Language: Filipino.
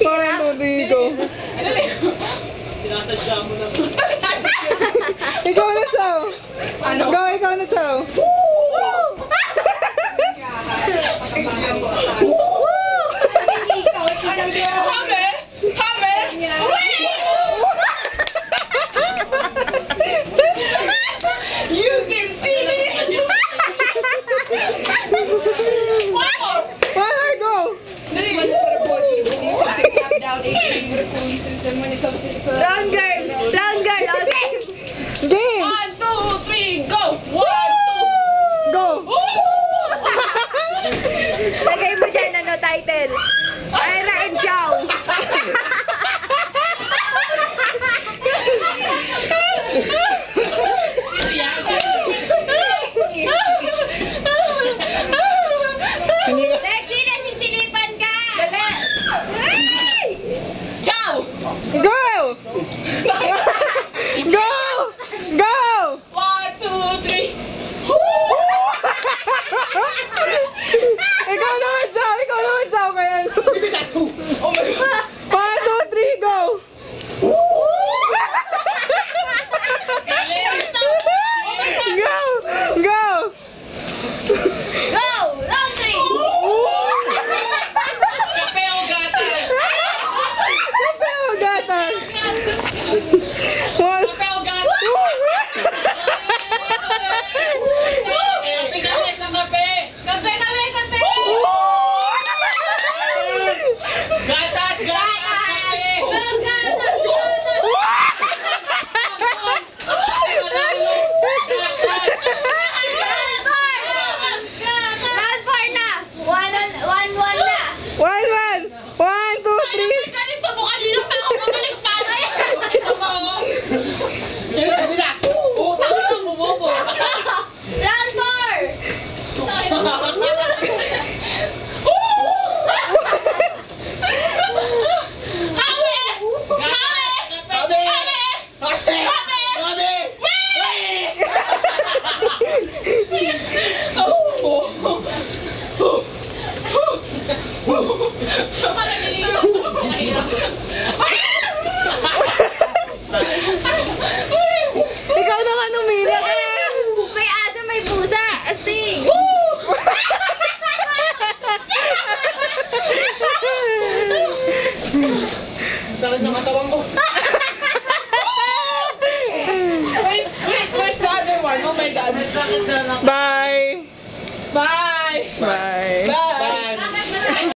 Parang Rodrigo. Sinasadya mo na. Ikaw na, Chow. Ikaw na, Chow. You can see me! Go! Round girl! Round girl! Okay! Game! 1, 2, 3, go! 1, 2, Go! Lagay mo dyan, ano, title? Ira and Chow! Lexi, nasisilipan ka! Ay! Chow! Go! Go! Go! 1, 2, 3. Ikaw naman, Chow! Ikaw naman, Chow! Kaya ano? Oh my God! 1, 2, 3, go! Go! Go! Go! Round 3! Kape o gatas? Kape o gatas? What? Kape o gatas? Kape sa kape! Kape, kape, kape! Gatas! Gatas! Kape! Go, gatas, gatas! Round 4 na! 1-1 na! 1, 2, 3. Ganito mo kanina pa ako magaling paano yan? Isa pa ako. Utang na lang bumubo. Round 4! Ikaw naman umili. May aso, may pusa! Astig! Sakit ng katawan ko. Wait, where's the other one? Oh my God. Bye! Bye! Bye!